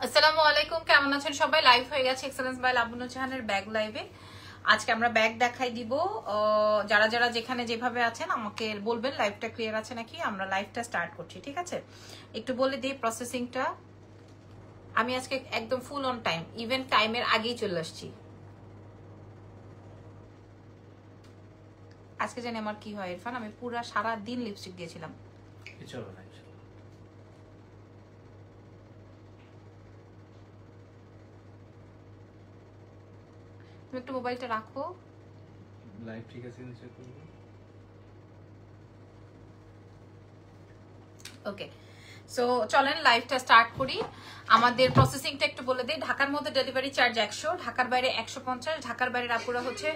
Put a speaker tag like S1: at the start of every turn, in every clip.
S1: আসসালামু আলাইকুম, কেমন আছেন সবাই? লাইভ হয়ে গেছে এক্সেলেন্স বাই লাবণ্য জাহানের ব্যাগ লাইভে। আজকে আমরা ব্যাগ দেখাই দিব। যারা যারা যেখানে যেভাবে আছেন আমাকে বলবেন লাইভটা ক্লিয়ার আছে নাকি। আমরা লাইভটা স্টার্ট করছি, ঠিক আছে? একটু বলে দিই প্রসেসিংটা। আমি আজকে একদম ফুল অন টাইম, ইভেন টাইমের আগেই চলে আসছি। আজকে জানি আমার কি হয় ইরফান, আমি পুরা সারা দিন লিপস্টিক দিয়েছিলাম।
S2: কিছু হবে না।
S1: তুমি একটু মোবাইলটা রাখো।
S2: লাইভ ঠিক আছে চেক করব।
S1: ওকে, সো চলেন লাইভটা স্টার্ট করি। আমাদের প্রসেসিংটা একটু বলে দিই। ঢাকার মধ্যে ডেলিভারি চার্জ 100, ঢাকার বাইরে 150। ঢাকার বাইরের আপুরা হচ্ছে,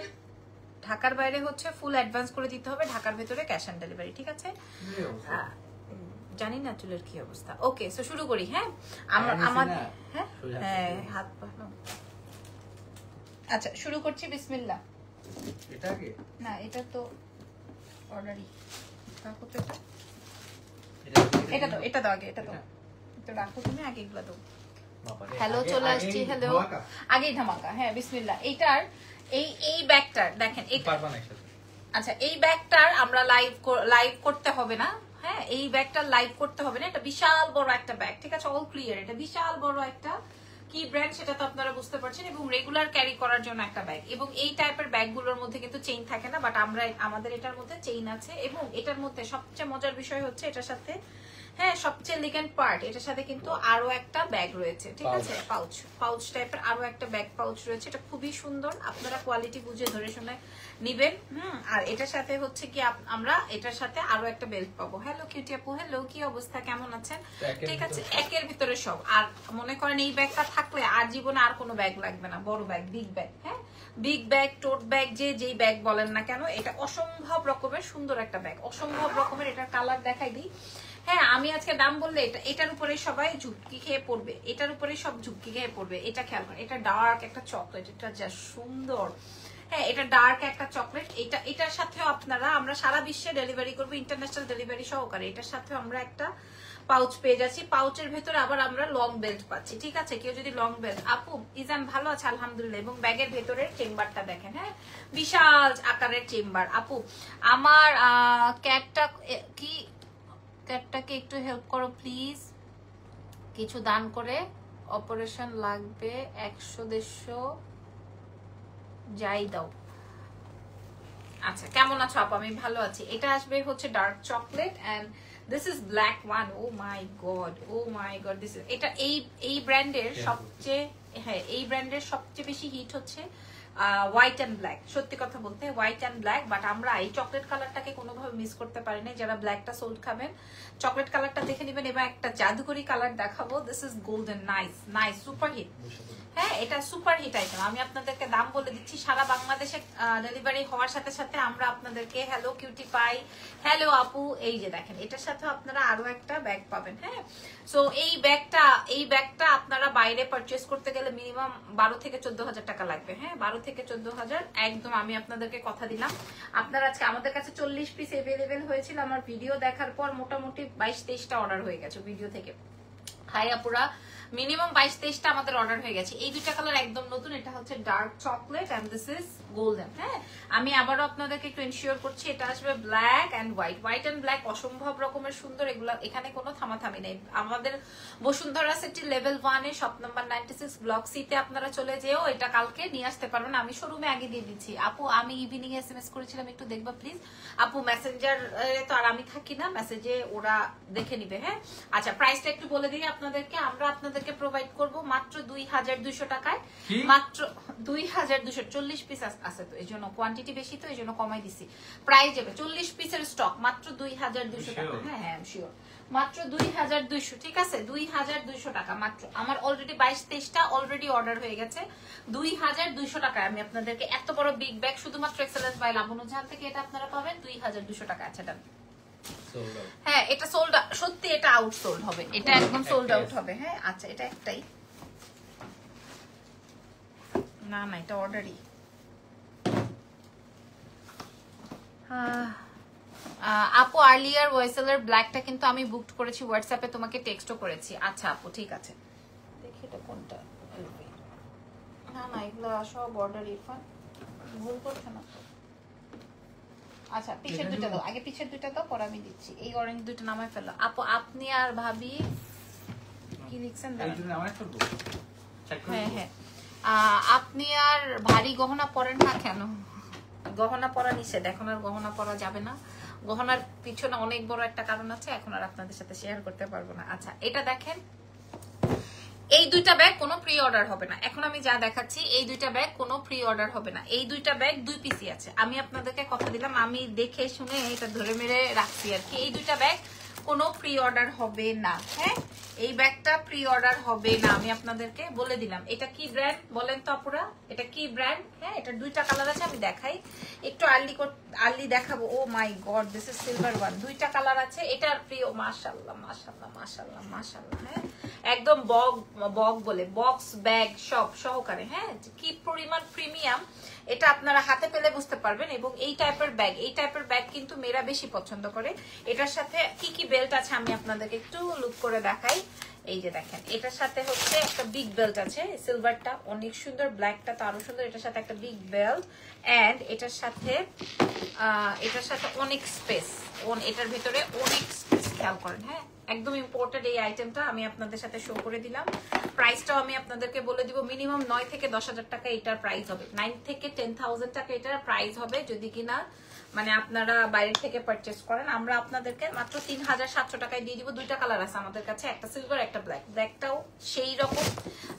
S1: ঢাকার বাইরে হচ্ছে ফুল অ্যাডভান্স করে দিতে হবে, ঢাকার ভেতরে ক্যাশ অন ডেলিভারি, ঠিক আছে? জানি না চুলের কি অবস্থা। ওকে, সো শুরু করি। হ্যাঁ, আমার হ্যাঁ হ্যাঁ হাত পা। আচ্ছা শুরু করছি, বিসমিল্লাহ।
S2: এটা আগে
S1: না, এটা তো অর্ডারই। রাখো তো এটা, এটা তো আগে, এটা তো রাখো তুমি আগে, এগুলো তো। হ্যালো, চলে আসছি। হ্যালো, আগেই ধামাকা। হ্যাঁ বিসমিল্লাহ। এইটার এই ব্যাগটার দেখেন, আচ্ছা এই ব্যাগটার আমরা লাইভ করতে হবে না। হ্যাঁ, এই ব্যাগটার লাইভ করতে হবে না। এটা বিশাল বড় একটা ব্যাগ, ঠিক আছে? All clear. এটা বিশাল বড় একটা কি ব্র্যান্ড সেটা তো আপনারা বুঝতে পারছেন, এবং রেগুলার ক্যারি করার জন্য একটা ব্যাগ। এবং এই টাইপের ব্যাগগুলোর মধ্যে কিন্তু চেইন থাকে না, বাট আমাদের এটার মধ্যে চেইন আছে। এবং এটার মধ্যে সবচেয়ে মজার বিষয় হচ্ছে এটার সাথে, হ্যাঁ সবচেয়ে এলিগেন্ট পার্ট, এটার সাথে কিন্তু আরো একটা ব্যাগ রয়েছে, ঠিক আছে? পাউচ টাইপের আরো একটা ব্যাগ পাউচ রয়েছে। এটা খুবই সুন্দর, আপনারা কোয়ালিটি বুঝে ধরে শুনে নিবেন। আর এটার সাথে হচ্ছে কি আমরা এটার সাথে আরো একটা বেল্ট পাবো। হ্যালো কিউটি আপু, হ্যালো, কি অবস্থা, কেমন আছেন? ঠিক আছে, একের ভিতরে সব। আর মনে করেন এই ব্যাগটা থাকলে আর জীবনে আর কোনো ব্যাগ লাগবে না। বড় ব্যাগ, বিগ ব্যাগ। হ্যাঁ, বিগ ব্যাগ, টোট ব্যাগ, যেই ব্যাগ বলেন না কেন, এটা অসম্ভব রকমের সুন্দর একটা ব্যাগ, অসম্ভব রকমের। এটার কালার দেখাই দিই। হ্যাঁ, আমি আজকে দাম বললে এটার উপরে সবাই ঝুঁকি খেয়ে পড়বে, এটার উপরে সব ঝুঁকি খেয়ে পড়বে। এটা খেয়াল করেন, এটা ডার্ক একটা চকলেট, এটা যা সুন্দর। হ্যাঁ, এটা ডার্ক একটা চকলেট। এটার সাথেও আমরা সারা বিশ্বে ডেলিভারি করবো, ইন্টারন্যাশনাল ডেলিভারি সহকারে। এটার সাথেও আমরা একটা পাউচ পেয়ে যাচ্ছি। পাউচের ভেতরে আবার আমরা লং বেল্ট পাচ্ছি, ঠিক আছে? কেউ যদি লং বেল্ট। আপু ইজান ভালো আছে আলহামদুলিল্লাহ। এবং ব্যাগের ভেতরের চেম্বারটা দেখেন, হ্যাঁ বিশাল আকারের চেম্বার। আপু আমার ক্যাটটাকে একটু হেল্প করো প্লিজ, কিছু দান করে। অপারেশন লাগবে, 100-150 যাই দাও। আচ্ছা, কেমন আছো আপু? আমি ভালো আছি। এটা আসবে হচ্ছে dark chocolate and this is black one. Oh my god, oh my god, this is এটা এই ব্র্যান্ডের সবচেয়ে, হ্যাঁ এই ব্র্যান্ডের সবচেয়ে বেশি হিট হচ্ছে হোয়াইট অ্যান্ড ব্ল্যাক। সত্যি কথা বলতে হোয়াইট অ্যান্ড ব্ল্যাক, বাট আমরা এই চকলেট কালারটাকে কোনোভাবে মিস করতে পারি না। যারা ব্ল্যাকটা সোল্ড খাবেন, চকলেট কালারটা দেখে নেবেন। এবার একটা জাদুকরি কালার দেখাবো। This is golden, nice nice, super hit. হ্যাঁ, এটা সুপার হিট আইটেম। আমি আপনাদেরকে দাম বলে দিচ্ছি, সারা বাংলাদেশে ডেলিভারি হওয়ার সাথে সাথে আমরা আপনাদেরকে হ্যালো কিউটি পাই, হ্যালো আপু, এই যে দেখেন এটার সাথে আপনারা আরো একটা ব্যাগ পাবেন। হ্যাঁ, সো এই ব্যাগটা আপনারা বাইরে পারচেস করতে গেলে মিনিমাম 12 থেকে 14,000 টাকা লাগবে। হ্যাঁ, 12 থেকে 14,000 একদম আমি আপনাদেরকে কথা দিলাম। আপনারা আজকে আমাদের কাছে 40 পিস এভেলেবেল হয়েছিল। আমার ভিডিও দেখার পর মোটামুটি 22-23টা অর্ডার হয়ে গেছে ভিডিও থেকে। হাই আপুরা, মিনিমাম 22-23টা আমাদের অর্ডার হয়ে গেছে। এই দুইটা কালার একদম নতুন। এটা হচ্ছে dark chocolate and this is golden. হ্যাঁ, আমি আবারও আপনাদেরকে একটু এনশিওর করছি, এটা আসবে black and white. White and black অসম্ভব রকমের সুন্দর। এগুলো এখানে কোনো থামাথামি নেই। আমাদের বসুন্ধরা সিটি লেভেল 1 এ শপ নাম্বার 96 ব্লক সি তে আপনারা চলে যেও, এটা কালকে নিয়ে আসতে পারবেন। আমি শোরুমে আগে দিয়ে দিচ্ছি। আপু আমি ইভিনিং এসএমএস করেছিলাম, একটু দেখবা প্লিজ। আপু মেসেঞ্জার তো আর আমি থাকি না, মেসেজে ওরা দেখে নিবে। হ্যাঁ, আচ্ছা প্রাইসটা একটু বলে দিই আপনাদেরকে। আমরা আপনাদেরকে প্রোভাইড করব মাত্র 2,200 টাকায়, মাত্র 2,200। 40 পিস আছে তো এই জন্য, কোয়ান্টিটি বেশি তো এই জন্য কমাই দিছি। প্রাইস যাবে 40 পিসের স্টক, মাত্র 2,200 টাকা। হ্যাঁ হ্যাঁ শিওর, মাত্র 2,200, ঠিক আছে? 2,200 টাকা মাত্র। আমার অলরেডি 22-23টা অলরেডি অর্ডার হয়ে গেছে। 2,200 টাকায় আমি আপনাদেরকে এত বড় বিগ ব্যাগ শুধুমাত্র এক্সেলেন্স বাই লাবণ্য জাহান থেকে এটা আপনারা পাবেন 2,200 টাকা। আচ্ছা ডান। হ্যাঁ, এটা সোল্ড, সত্যি এটা আউট সোল্ড হবে, এটা একদম সোল্ড আউট হবে। হ্যাঁ, আচ্ছা এটা একটাই না, এটা অর্ডারই। আপু আর্লিয়ার ওয়েসেলের ব্ল্যাকটা কিন্তু আমি বুকড করেছি হোয়াটসঅ্যাপে, তোমাকে টেক্সটও করেছি। আচ্ছা আপু ঠিক আছে, দেখি এটা এটা কোনটা না না এগুলো সব অর্ডার রিফান্ড ভুল করছো না তো আচ্ছা পিছের দুইটা দাও আগে পিছের দুইটা দাও পরে আমি দিচ্ছি এই অরেঞ্জ দুইটা নামায় ফেলো আপু আপনি আর ভাবি কি লিখছেন হ্যাঁ হ্যাঁ আপনি আর ভারী গহনা পরেন না কেন গহনা পরা নিষেধ এখন আর গহনা পরা যাবে না গহনার পিছনে অনেক বড় একটা কারণ আছে এখন আর আপনাদের সাথে শেয়ার করতে পারবো না আচ্ছা এটা দেখেন এই দুইটা ব্যাগ কোনো প্রি অর্ডার হবে না এখন আমি যা দেখাচ্ছি এই দুইটা ব্যাগ কোনো প্রি অর্ডার হবে না এই দুইটা ব্যাগ 2 পিসই আছে আমি আপনাদেরকে কথা দিলাম আমি দেখে শুনে এটা ধরে মেরে রাখছি আর কি এই দুইটা ব্যাগ কোনো প্রি অর্ডার হবে না হ্যাঁ এই ব্যাগটা প্রি অর্ডার হবে না আমি আপনাদেরকে বলে দিলাম এটা কি ব্র্যান্ড বলেন তো আপুরা এটা কি ব্র্যান্ড হ্যাঁ এটা দুইটা কালার আছে আমি দেখাই একটু আর্লি দেখাবো oh my god this is silver one দুইটা কালার আছে এটার প্রিয় মাশাআল্লাহ মাশাআল্লাহ মাশাআল্লাহ মাশাআল্লাহ হ্যাঁ একদম বগ বলে বক্স ব্যাগ সব সহকারে হ্যাঁ কি পরিমাণ প্রিমিয়াম এটা আপনারা হাতে পেলে বুঝতে পারবেন এবং এই টাইপের ব্যাগ কিন্তু মেয়েরা বেশি পছন্দ করে এটার সাথে কি কি বেল্ট আছে আমি আপনাদেরকে একটু লুক করে দেখাই এই যে দেখেন এটার সাথে হচ্ছে একটা বিগ বেল্ট আছে সিলভারটা অনেক সুন্দর ব্ল্যাকটা তো আরো সুন্দর এটার সাথে একটা বিগ বেল্ট এন্ড এটার সাথে অনেক স্পেস এটার ভিতরে অনেক স্পেস খেয়াল করেন হ্যাঁ একদম ইম্পর্টেন্ট এই আইটেমটা আমি আপনাদের সাথে শো করে দিলাম প্রাইসটাও আমি আপনাদেরকে বলে দিব মিনিমাম 9 থেকে 10,000 টাকা এটার প্রাইস হবে 9 থেকে 10,000 টাকা এটার প্রাইস হবে যদি কিনা মানে আপনারা বাইরে থেকে পারচেজ করেন আমরা আপনাদেরকে মাত্র 3,700 টাকায় দিয়ে দিব দুইটা কালার আছে আমাদের কাছে একটা সিলভার একটা ব্ল্যাকটাও সেই রকম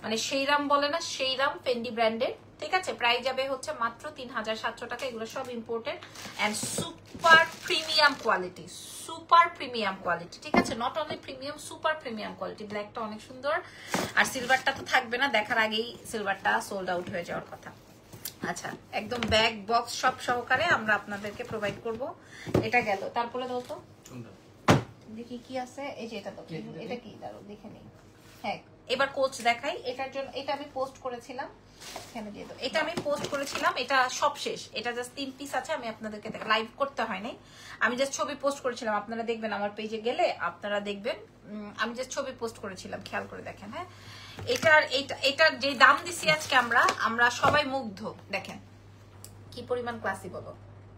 S1: মানে সেইরাম বলে না সেইরাম ফেন্ডি ব্র্যান্ডের ঠিক আছে প্রাইস যাবে হচ্ছে মাত্র 3,700 টাকা এগুলো সব imported and super premium quality ঠিক আছে not only premium super premium quality ব্ল্যাকটা অনেক সুন্দর আর সিলভারটা তো থাকবে না দেখার আগেই সিলভারটা সোল্ড আউট হয়ে যাওয়ার কথা আচ্ছা একদম ব্যাগ বক্স সব সহকারে আমরা আপনাদেরকে প্রোভাইড করব এটা গেল তারপরে দাও তো দেখি কি আছে এই যে এটা তো এটা কি দাঁড়াও দেখে নেই হ্যাঁ এবার কোচ দেখাই এটার জন্য এটা আমি পোস্ট করেছিলাম এখানে দিয়ে দাও এটা আমি পোস্ট করেছিলাম এটা সব শেষ এটা জাস্ট 3 পিস আছে আমি আপনাদেরকে লাইভ করতে হয় নাই আমি জাস্ট ছবি পোস্ট করেছিলাম আপনারা দেখবেন আমার পেজে গেলে আপনারা দেখবেন আমি জাস্ট ছবি পোস্ট করেছিলাম খেয়াল করে দেখেন হ্যাঁ এটার যে দাম দিছি আজকে আমরা সবাই মুগ্ধ দেখেন কি পরিমাণ ক্লাসি বলো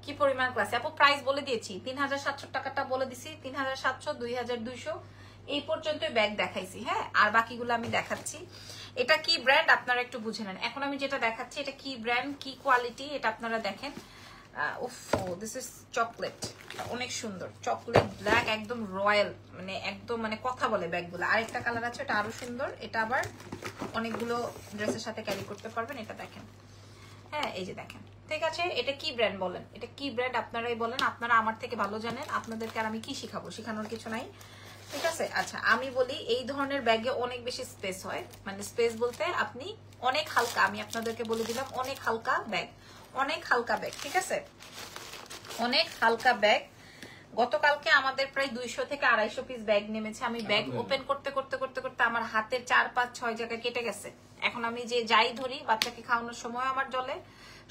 S1: কি পরিমাণ ক্লাসি আপু প্রাইস বলে দিয়েছি 3,700 টাকাটা বলে দিছি 3,700 2,200 এই পর্যন্ত ব্যাগ দেখাইছি হ্যাঁ আর বাকিগুলো আমি দেখাচ্ছি এটা কি ব্র্যান্ড আপনারা একটু বুঝে নেন এখন আমি যেটা দেখাচ্ছি এটা কি ব্র্যান্ড কি কোয়ালিটি এটা আপনারা দেখেন দিস ইজ চকলেট অনেক সুন্দর চকলেট ব্ল্যাক একদম রয়্যাল মানে একদম মানে কথা বলে ব্যাগগুলো আরেকটা কালার আছে এটা আরো সুন্দর এটা আবার অনেকগুলো ড্রেসের সাথে ক্যারি করতে পারবেন এটা দেখেন হ্যাঁ এই যে দেখেন ঠিক আছে এটা কি ব্র্যান্ড বলেন এটা কি ব্র্যান্ড আপনারাই বলেন আপনারা আমার থেকে ভালো জানেন আপনাদেরকে আর আমি কি শিখাবো শেখানোর কিছু নাই ঠিক আছে আচ্ছা আমি বলি এই ধরনের ব্যাগে অনেক বেশি স্পেস হয় মানে স্পেস বলতে আপনি অনেক হালকা আমি আপনাদেরকে বলে দিলাম অনেক হালকা ব্যাগ ঠিক আছে অনেক হালকা ব্যাগ গতকালকে আমাদের প্রায় 200 থেকে 250 পিস ব্যাগ নেমেছে আমি ব্যাগ ওপেন করতে করতে করতে করতে আমার হাতের 4, 5, 6 জায়গা কেটে গেছে এখন আমি যে যাই ধরি বাচ্চাকে খাওয়ানোর সময় আমার জ্বলে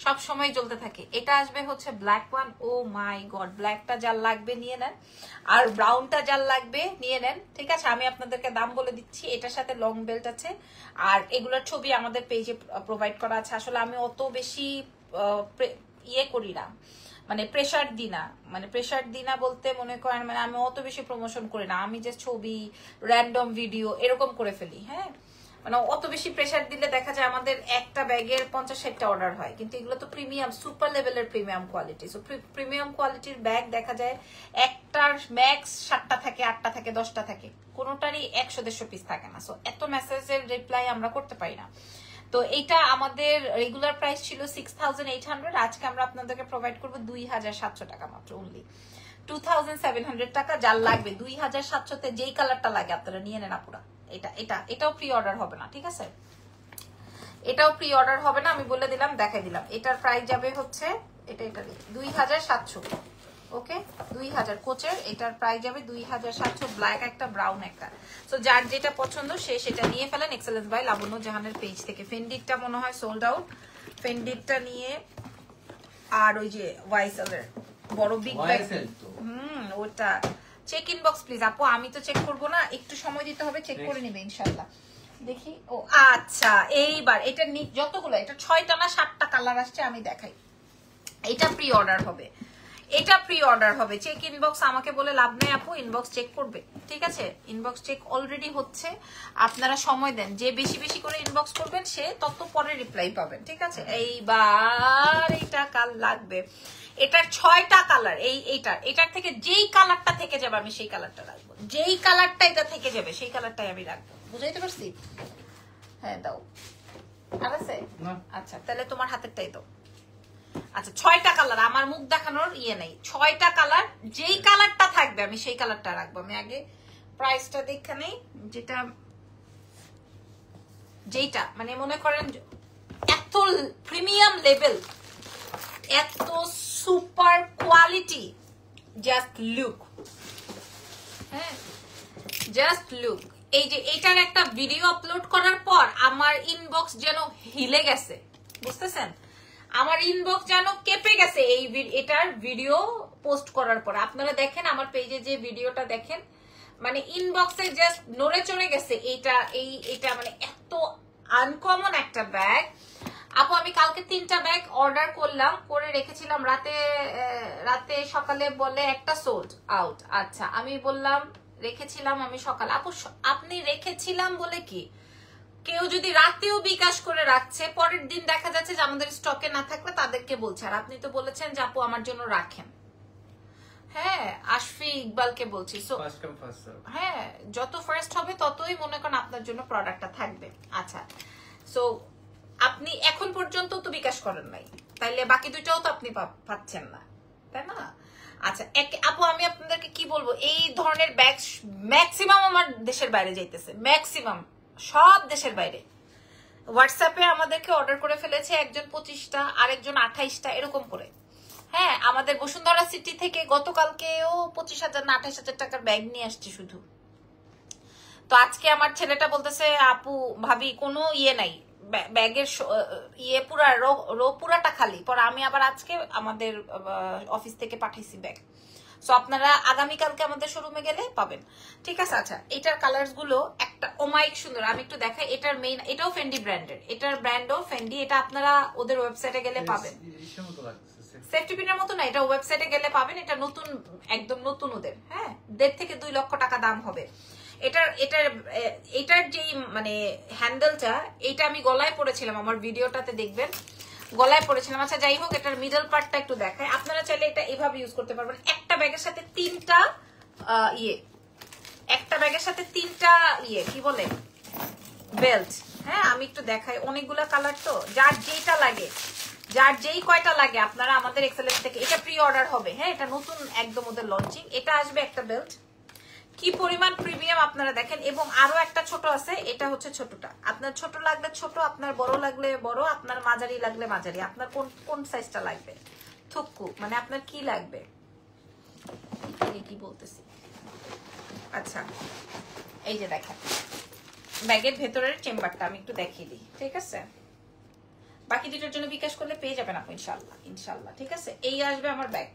S1: সব সময় জ্বলতে থাকে এটা আসবে হচ্ছে black one oh my god ব্ল্যাকটা যার লাগবে নিয়ে নেন আর ব্রাউনটা যার লাগবে নিয়ে নেন ঠিক আছে আমি আপনাদেরকে দাম বলে দিচ্ছি এটার সাথে লং বেল্ট আছে আর এগুলোর ছবি আমাদের পেজে প্রোভাইড করা আছে আসলে আমি অত বেশি ইয়ে করি না মানে প্রেসার দিই না বলতে মনে করেন মানে আমি অত বেশি প্রমোশন করি না আমি যে ছবি র্যান্ডম ভিডিও এরকম করে ফেলি হ্যাঁ মানে অত বেশি প্রেসার দিলে দেখা যায় আমাদের একটা ব্যাগের 50-60টা অর্ডার হয় কিন্তু এগুলো তো প্রিমিয়াম সুপার লেভেলের প্রিমিয়াম কোয়ালিটি সো প্রিমিয়াম কোয়ালিটির ব্যাগ দেখা যায় একটার ম্যাক্স 7টা থাকে 8টা থাকে 10টা থাকে কোনোটারই 100-150 পিস থাকে না সো এত মেসেজের রিপ্লাই আমরা করতে পারি না তো এটা আমাদের রেগুলার প্রাইস ছিল 6,800 আজকে আমরা আপনাদেরকে প্রোভাইড করব 2,700 টাকা মাত্র অনলি 2,700 টাকা যার লাগবে 2,700 তে যেই কালারটা লাগে আপনারা নিয়ে নেন আপুরা এটাও প্রি অর্ডার হবে না ঠিক আছে এটাও প্রি অর্ডার হবে না আমি বলে দিলাম দেখাই দিলাম এটার প্রাইস যাবে হচ্ছে এটা 2,700 ওকে 2,000 কোচের এটার প্রাইস যাবে 2,700 ব্ল্যাক একটা ব্রাউন একটা সো যার যেটা পছন্দ সে সেটা নিয়ে ফেলেন এক্সেলেন্স বাই লাবণ্য জাহানের পেজ থেকে ফেন্ডিটটা মনে হয় সোল্ড আউট ফেন্ডিটটা নিয়ে আর ওই যে ওয়াইসেলের বড় বিগ ব্যাগ ওটা চেক ইনবক্স প্লিজ আপু আমি তো চেক করব না একটু সময় দিতে হবে চেক করে নেবে ইনশাআল্লাহ দেখি। ও আচ্ছা, এইবার এটা যতগুলো, এটা 6টা না 7টা কালার আসছে, আমি দেখাই। এটা প্রি অর্ডার হবে, এটা প্রি অর্ডার হবে। চেক ইনবক্স আমাকে বলে লাভ নাই আপু, ইনবক্স চেক করবে, ঠিক আছে? ইনবক্স চেক অলরেডি হচ্ছে, আপনারা সময় দেন। যে বেশি বেশি করে ইনবক্স করবেন সে তত পরে রিপ্লাই পাবেন, ঠিক আছে? এইবার এইটা কাল লাগবে, এটার 6টা কালার। এটার থেকে যেই কালারটা থেকে যাবে আমি সেই কালারটা রাখবো, যেই কালারটা এটা থেকে যাবে সেই কালারটাই আমি রাখবো। বুঝাইতে পারছি? হ্যাঁ দাও। আর আছে? আচ্ছা তাহলে তোমার হাতেরটাই দাও। আচ্ছা 6টা কালার, আমার মুখ দেখানোর ইয়ে নেই। 6টা কালার, যেই কালারটা থাকবে আমি সেই কালারটা রাখবো। আমি আগে প্রাইসটা দেখে নেই, যেইটা মানে মনে করেন এত প্রিমিয়াম লেভেল, এত সুপার কোয়ালিটি, জাস্ট লুক। হ্যাঁ জাস্ট লুক। এই যে এটার একটা ভিডিও আপলোড করার পর আমার ইনবক্স যেন হিলে গেছে, বুঝতেছেন? আমার ইনবক্স যেন কেঁপে গেছে এই এটার ভিডিও পোস্ট করার পর। আপনারা দেখেন আমার পেজে যে ভিডিওটা দেখেন, মানে ইনবক্সে জাস্ট নড়ে চড়ে গেছে। এটা মানে এত আনকমন একটা ব্যাগ। আপু আমি কালকে 3টা ব্যাগ অর্ডার করলাম, করে রেখেছিলাম, রাতে সকালে বলে একটা সোল্ড আউট। আচ্ছা আমি বললাম রেখেছিলাম আমি সকাল। আপু আপনি রেখেছিলাম বলে কি, কেউ যদি রাতেও বিকাশ করে রাখছে, পরের দিন দেখা যাচ্ছে যে আমাদের স্টকে না থাকলে তাদেরকে বলছে। আর আপনি তো বলেছেন যে আপু আমার জন্য রাখেন। হ্যাঁ আশফি ইকবালকে বলছি। সো হ্যাঁ যত ফার্স্ট হবে ততই মনে করেন আপনার জন্য প্রোডাক্টটা থাকবে। আচ্ছা সো আপনি এখন পর্যন্ত তো বিকাশ করেন নাই, তাইলে বাকি দুইটাও তো আপনি পাচ্ছেন না, তাই না? আচ্ছা আপু আমি আপনাদেরকে কি বলবো, এই ধরনের ব্যাগ ম্যাক্সিমাম আমার দেশের বাইরে যাইতেছে, ম্যাক্সিমাম সব দেশের বাইরে। হোয়াটসঅ্যাপে আমাদেরকে অর্ডার করে ফেলেছে একজন 25টা, আরেকজন 28টা, এরকম করে। হ্যাঁ আমাদের বসুন্ধরা সিটি থেকে গতকালকেও 25,000 না 28,000 টাকার ব্যাগ নিয়ে আসছে শুধু। তো আজকে আমার ছেলেটা বলতেছে আপু ভাবি কোনো ইয়ে নাই, ব্যাগের ইয়ে পুরাটা খালি। পরে আমি আবার আজকে আমাদের অফিস থেকে পাঠাইছি ব্যাগ। সো আপনারা আগামীকালকে আমাদের শোরুমে গেলে পাবেন, ঠিক আছে? আচ্ছা এটার কালার্স গুলো একটা ওমাইক সুন্দর, আমি একটু দেখাই। এটার মেইন, এটাও ফেন্ডি ব্র্যান্ডের, এটার ব্র্যান্ডও ফেন্ডি। এটা আপনারা ওদের ওয়েবসাইটে গেলে পাবেন। সেফটি পিনের মতো না, এটা ওয়েবসাইটে গেলে পাবেন। এটা নতুন, একদম নতুন ওদের। হ্যাঁ 1.5 থেকে 2 লক্ষ টাকা দাম হবে এটার যেই মানে হ্যান্ডেলটা, এটা আমি গলায় পরেছিলাম, আমার ভিডিওটাতে দেখবেন গলায় পরেছিলাম। আচ্ছা যাই হোক, এটার মিডল পার্টটা একটু দেখায়। আপনারা চাইলে এটা এইভাবে ইউজ করতে পারবেন। একটা ব্যাগের সাথে 3টা একটা ব্যাগের সাথে 3টা কি বলে বেল্ট। হ্যাঁ আমি একটু দেখাই, অনেকগুলা কালার তো, যার যেটা লাগে, যার যেই কয়টা লাগে আপনারা আমাদের এক্সেলেন্স থেকে। এটা প্রি অর্ডার হবে। হ্যাঁ এটা নতুন একদম ওদের লঞ্চিং। এটা আসবে একটা বেল্ট, কি পরিমাণ প্রিমিয়াম আপনারা দেখেন। এবং আরো একটা ছোট আছে, এটা হচ্ছে ছোটটা। আপনার ছোট লাগলে ছোট, আপনার বড় লাগলে বড়, আপনার মাঝারি লাগলে মাঝারি। আপনার কোন সাইজটা লাগবে? থুকু মানে আপনার কি লাগবে, কি বলতেছি। আচ্ছা এই যে দেখেন ব্যাগের ভেতরের চেম্বারটা আমি একটু দেখিয়ে দিই, ঠিক আছে? বাকি দুটোর জন্য বিকাশ করলে পেয়ে যাবেন আপনি ইনশাল্লাহ, ইনশাল্লাহ, ঠিক আছে? এই আসবে আমার ব্যাগ।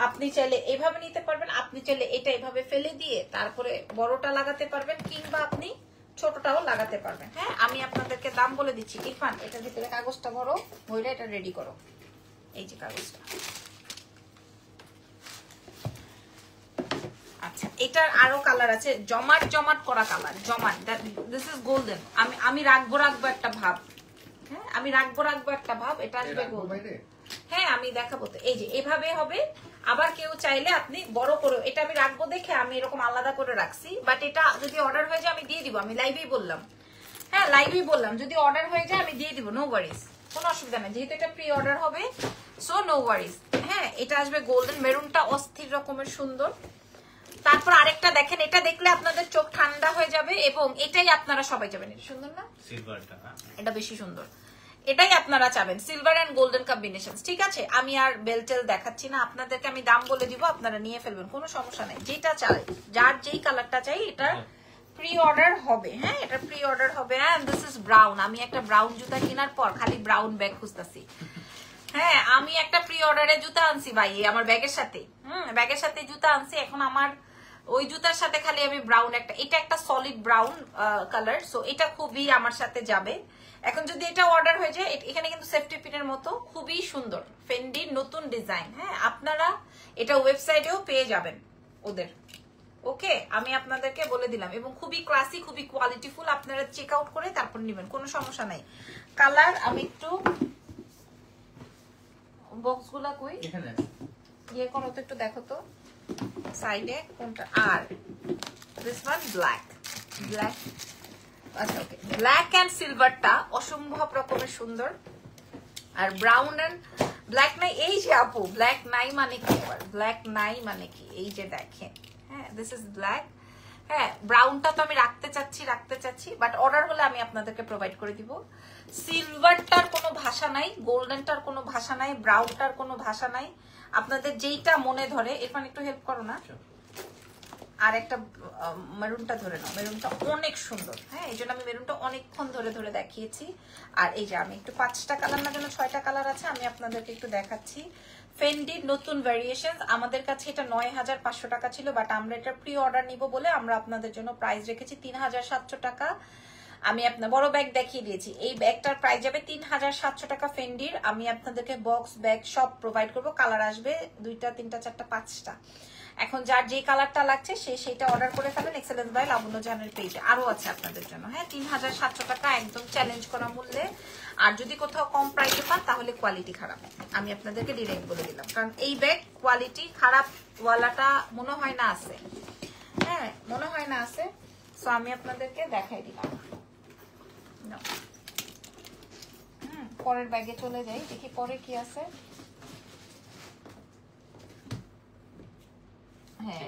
S1: আপনি চাইলে এইভাবে নিতে পারবেন, আপনি চাইলে এটা এইভাবে ফেলে দিয়ে তারপরে বড়টা লাগাতে পারবেন, কিংবা আপনি ছোটটাও লাগাতে পারবেন। হ্যাঁ আমি আপনাদেরকে দাম বলে দিচ্ছি। ইরফান এটার ভিতরে কাগজটা ভরো, ভরে এটা রেডি করো। এই যে কাগজটা। আচ্ছা এটার আরো কালার আছে, জমাট করা কালার, জমাট। This is golden. আমি রাখবো একটা ভাব। হ্যাঁ আমি রাখবো একটা ভাব। এটা আসবে গোল্ডেন। হ্যাঁ আমি দেখাবো তো। এই যে এভাবে হবে। আবার কেউ চাইলে আপনি বড় করে, এটা আমি রাখবো দেখে আমি এরকম আলাদা করে রাখছি, বাট এটা যদি অর্ডার হয়ে যায় আমি দিয়ে দিব। আমি লাইভেই বললাম, হ্যাঁ লাইভেই বললাম, যদি অর্ডার হয়ে যায় আমি দিয়ে দিব, নো ওয়ারিজ, কোনো অসুবিধা নেই, যেহেতু এটা প্রি অর্ডার হবে। So no worries. হ্যাঁ এটা আসবে গোল্ডেন, মেরুনটা অস্থির রকমের সুন্দর। তারপর আরেকটা দেখেন, এটা দেখলে আপনাদের চোখ ঠান্ডা হয়ে যাবে, এবং এটাই আপনারা সবাই যাবেন। এটা সুন্দর না? সিলভারটা এটা বেশি সুন্দর, এটাই আপনারা চাবেন, সিলভার এন্ড গোল্ডেন কম্বিনেশন। ঠিক আছে আমি আর বেলটেল দেখাচ্ছি না, আপনাদেরকে আমি দাম বলে দিব, আপনারা নিয়ে ফেলবেন, কোনো সমস্যা নাই। যেটা চাই, যার যেই কালারটা চাই, এটা প্রি অর্ডার হবে। হ্যাঁ এটা প্রি অর্ডার হবে। And this is brown. আমি একটা ব্রাউন জুতা কেনার পর খালি ব্রাউন ব্যাগ খুঁজতেছি। হ্যাঁ আমি একটা প্রি অর্ডারে জুতা আনছি ভাই, আমার ব্যাগের সাথে, ব্যাগের সাথে জুতা আনছি। এখন আমার ওই জুতার সাথে খালি আমি ব্রাউন একটা, এটা একটা সলিড ব্রাউন কালার, সো এটা খুবই আমার সাথে যাবে। এখন যদি এটা অর্ডার হয়ে যায়, এখানে কিন্তু সেফটি পিনের মতো খুবই সুন্দর ফেন্ডির নতুন ডিজাইন। হ্যাঁ, আপনারা এটা ওয়েবসাইটেও পেয়ে যাবেন ওদের। ওকে, আমি আপনাদেরকে বলে দিলাম, এবং খুবই ক্লাসি, খুবই কোয়ালিটিফুল। আপনারা চেক আউট করে তারপর নেবেন, কোনো সমস্যা নাই। কালার আমি একটু বক্সগুলা কই
S2: এখানে
S1: ইয়ে করো তো, একটু দেখো তো সাইডে কোনটা। আর দিস ওয়ান ব্ল্যাক, ব্ল্যাক। আচ্ছা ওকে, ব্ল্যাক এন্ড সিলভারটা অসম্ভব রকমের সুন্দর। আর ব্রাউন এন্ড ব্ল্যাক নাই, এই যে আপু ব্ল্যাক নাই মানে কি, আবার ব্ল্যাক নাই মানে কি, এই যে দেখেন। হ্যাঁ, দিস ইজ ব্ল্যাক। হ্যাঁ, ব্রাউনটা তো আমি রাখতে চাচ্ছি, বাট অর্ডার হলে আমি আপনাদেরকে প্রোভাইড করে দিব। সিলভারটার কোনো ভাষা নাই, গোল্ডেনটার কোনো ভাষা নাই, ব্রাউনটার কোনো ভাষা নাই। আপনাদের যেইটা মনে ধরে, এখানে একটু হেল্প করো না, আর একটা মেরুনটা ধরে নাও, মেরুনটা অনেক সুন্দর। হ্যাঁ, এই জন্য আমি মেরুনটা অনেকক্ষণ ধরে ধরে দেখিয়েছি। আর এই যে আমি একটু 5টা কালার না, যেন 6টা কালার আছে, আমি আপনাদেরকে একটু দেখাচ্ছি। ফেন্ডির নতুন ভ্যারিয়েশন, আমাদের কাছে এটা 9500 টাকা ছিল, বাট আমরা এটা প্রি অর্ডার নিব বলে আমরা আপনাদের জন্য প্রাইস রেখেছি 3700 টাকা। আমি আপনার বড় ব্যাগ দেখিয়ে দিয়েছি, এই ব্যাগটার প্রাইস যাবে 3700 টাকা ফেন্ডির। আমি আপনাদেরকে বক্স ব্যাগ সব প্রোভাইড করব, কালার আসবে 2টা 3টা 4টা 5টা। এখন যার যে কালারটা লাগছে সেইটা অর্ডার করে ফেলেন এক্সেলেন্স বাই লাবণ্য জাহানের পেজে, আরো আছে আপনাদের জন্য। হ্যাঁ, 3700 টাকা একদম চ্যালেঞ্জ করা মূল্যে। আর যদি কোথাও কম প্রাইসে পান তাহলে কোয়ালিটি খারাপ, আমি আপনাদেরকে ডিরেক্ট বলে দিলাম, কারণ এই ব্যাগ কোয়ালিটি খারাপ ওয়ালাটা মনে হয় না আছে। হ্যাঁ, মনে হয় না আছে, সো আমি আপনাদেরকে দেখাই দিলাম। পরের ব্যাগে চলে যাই, দেখি পরে কি আছে। হ্যাঁ,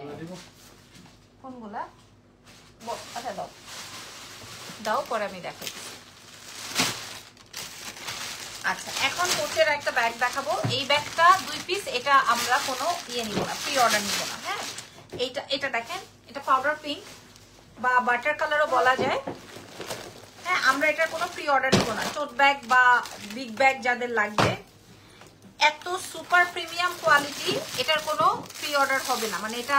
S1: কোনগুলা? আচ্ছা দাও দাও, পরে আমি দেখাই। আচ্ছা, এখন কোচের একটা ব্যাগ দেখাবো। এই ব্যাগটা 2 পিস, এটা আমরা কোনো ইয়ে নিব না, প্রি অর্ডার নিব না। হ্যাঁ, এটা দেখেন, এটা পাউডার পিঙ্ক বা বাটার কালারও বলা যায়। হ্যাঁ, আমরা এটার কোনো প্রি অর্ডার নিব না। টোট ব্যাগ বা বিগ ব্যাগ যাদের লাগবে, এত সুপার প্রিমিয়াম কোয়ালিটি, এটার কোনো প্রি অর্ডার হবে না। মানে এটা